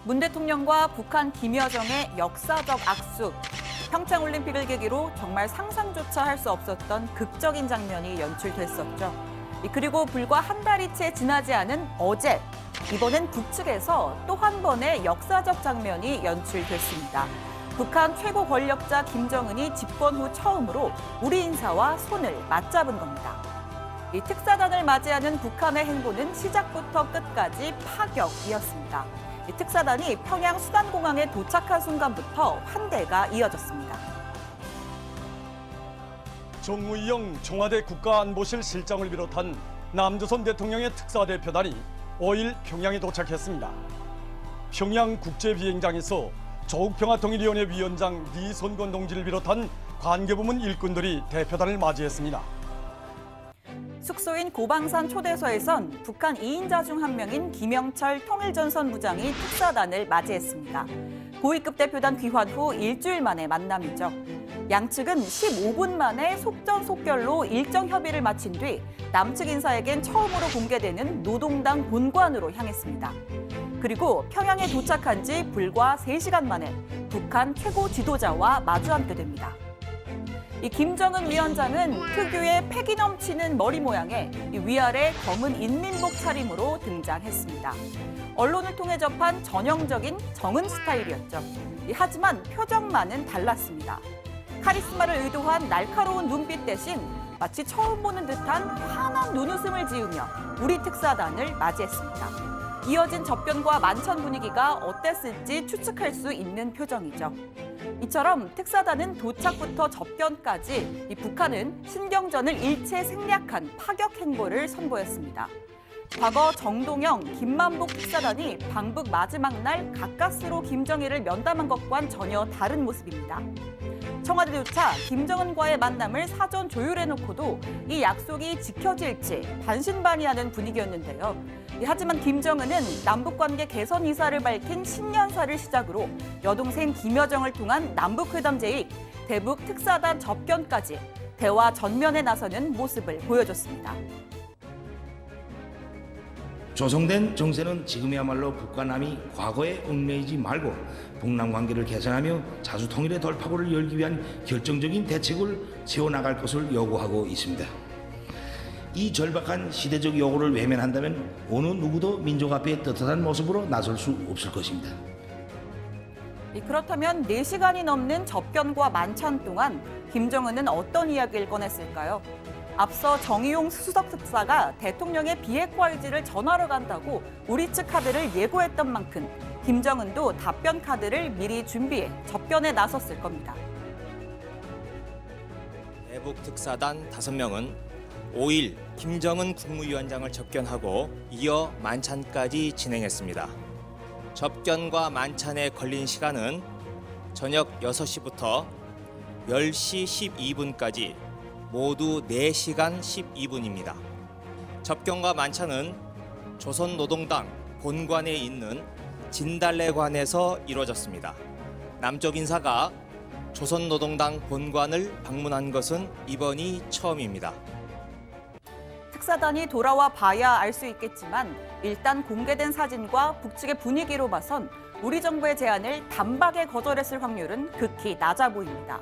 문 대통령과 북한 김여정의 역사적 악수. 평창올림픽을 계기로 정말 상상조차 할 수 없었던 극적인 장면이 연출됐었죠. 그리고 불과 한 달이 채 지나지 않은 어제, 이번엔 북측에서 또 한 번의 역사적 장면이 연출됐습니다. 북한 최고 권력자 김정은이 집권 후 처음으로 우리 인사와 손을 맞잡은 겁니다. 이 특사단을 맞이하는 북한의 행보는 시작부터 끝까지 파격이었습니다. 이 특사단이 평양 수단공항에 도착한 순간부터 환대가 이어졌습니다. 정의용 청와대 국가안보실 실장을 비롯한 남조선 대통령의 특사대표단이 5일 평양에 도착했습니다. 평양 국제비행장에서 조국평화통일위원회 위원장 리손권 동지를 비롯한 관계부문 일꾼들이 대표단을 맞이했습니다. 숙소인 고방산 초대소에선 북한 2인자 중 한 명인 김영철 통일전선부장이 특사단을 맞이했습니다. 고위급 대표단 귀환 후 일주일 만의 만남이죠. 양측은 15분 만에 속전속결로 일정 협의를 마친 뒤 남측 인사에겐 처음으로 공개되는 노동당 본관으로 향했습니다. 그리고 평양에 도착한 지 불과 3시간 만에 북한 최고 지도자와 마주 앉게 됩니다. 이 김정은 위원장은 특유의 패기 넘치는 머리 모양에 위아래 검은 인민복 차림으로 등장했습니다. 언론을 통해 접한 전형적인 정은 스타일이었죠. 하지만 표정만은 달랐습니다. 카리스마를 의도한 날카로운 눈빛 대신 마치 처음 보는 듯한 환한 눈웃음을 지으며 우리 특사단을 맞이했습니다. 이어진 접견과 만찬 분위기가 어땠을지 추측할 수 있는 표정이죠. 이처럼 특사단은 도착부터 접견까지 북한은 신경전을 일체 생략한 파격 행보를 선보였습니다. 과거 정동영, 김만복 특사단이 방북 마지막 날 가까스로 김정일을 면담한 것과는 전혀 다른 모습입니다. 청와대 도착 김정은과의 만남을 사전 조율해놓고도 이 약속이 지켜질지 반신반의하는 분위기였는데요. 하지만 김정은은 남북관계 개선 의사를 밝힌 신년사를 시작으로 여동생 김여정을 통한 남북회담 제의, 대북 특사단 접견까지 대화 전면에 나서는 모습을 보여줬습니다. 조성된 정세는 지금이야말로 북과 남이 과거에 얽매이지 말고 북남 관계를 개선하며 자주 통일의 돌파구를 열기 위한 결정적인 대책을 세워나갈 것을 요구하고 있습니다. 이 절박한 시대적 요구를 외면한다면 어느 누구도 민족 앞에 떳떳한 모습으로 나설 수 없을 것입니다. 그렇다면 4시간이 넘는 접견과 만찬 동안 김정은은 어떤 이야기를 꺼냈을까요? 앞서 정의용 수석 특사가 대통령의 비핵화 의지를 전하러 간다고 우리 측 카드를 예고했던 만큼 김정은도 답변 카드를 미리 준비해 접견에 나섰을 겁니다. 대북 특사단 5명은 5일 김정은 국무위원장을 접견하고 이어 만찬까지 진행했습니다. 접견과 만찬에 걸린 시간은 저녁 6시부터 10시 12분까지 모두 4시간 12분입니다. 접견과 만찬은 조선노동당 본관에 있는 진달래관에서 이루어졌습니다. 남쪽 인사가 조선노동당 본관을 방문한 것은 이번이 처음입니다. 특사단이 돌아와 봐야 알 수 있겠지만 일단 공개된 사진과 북측의 분위기로 봐선 우리 정부의 제안을 단박에 거절했을 확률은 극히 낮아 보입니다.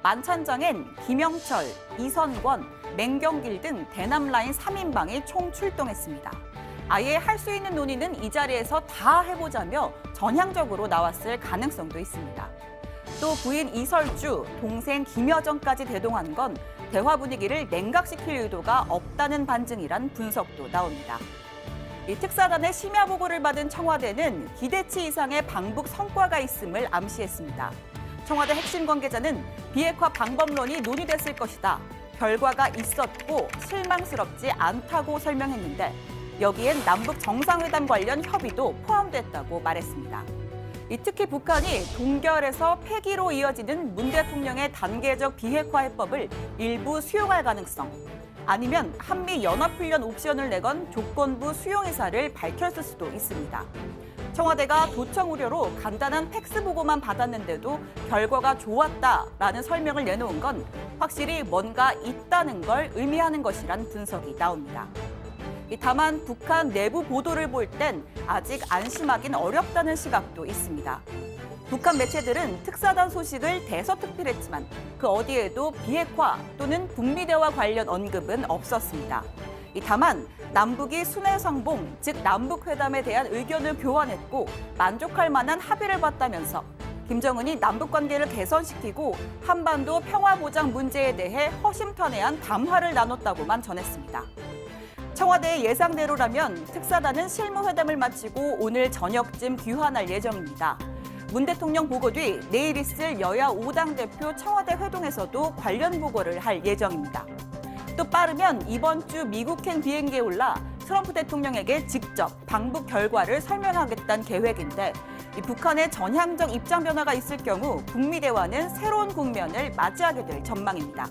만찬장엔 김영철, 이선권, 맹경길 등 대남라인 3인방이 총 출동했습니다. 아예 할 수 있는 논의는 이 자리에서 다 해보자며 전향적으로 나왔을 가능성도 있습니다. 또 부인 이설주, 동생 김여정까지 대동한 건 대화 분위기를 냉각시킬 의도가 없다는 반증이란 분석도 나옵니다. 이 특사단의 심야 보고를 받은 청와대는 기대치 이상의 방북 성과가 있음을 암시했습니다. 청와대 핵심 관계자는 비핵화 방법론이 논의됐을 것이다. 결과가 있었고 실망스럽지 않다고 설명했는데 여기엔 남북 정상회담 관련 협의도 포함됐다고 말했습니다. 특히 북한이 동결에서 폐기로 이어지는 문 대통령의 단계적 비핵화 해법을 일부 수용할 가능성, 아니면 한미 연합훈련 옵션을 내건 조건부 수용 의사를 밝혔을 수도 있습니다. 청와대가 도청 우려로 간단한 팩스 보고만 받았는데도 결과가 좋았다라는 설명을 내놓은 건 확실히 뭔가 있다는 걸 의미하는 것이란 분석이 나옵니다. 다만 북한 내부 보도를 볼 땐 아직 안심하긴 어렵다는 시각도 있습니다. 북한 매체들은 특사단 소식을 대서특필했지만 그 어디에도 비핵화 또는 북미 대화 관련 언급은 없었습니다. 다만 남북이 순회상봉, 즉 남북회담에 대한 의견을 교환했고 만족할 만한 합의를 봤다면서 김정은이 남북관계를 개선시키고 한반도 평화보장 문제에 대해 허심탄회한 담화를 나눴다고만 전했습니다. 청와대의 예상대로라면 특사단은 실무회담을 마치고 오늘 저녁쯤 귀환할 예정입니다. 문 대통령 보고 뒤 내일 있을 여야 5당 대표 청와대 회동에서도 관련 보고를 할 예정입니다. 또 빠르면 이번 주 미국행 비행기에 올라 트럼프 대통령에게 직접 방북 결과를 설명하겠다는 계획인데 북한의 전향적 입장 변화가 있을 경우 북미 대화는 새로운 국면을 맞이하게 될 전망입니다.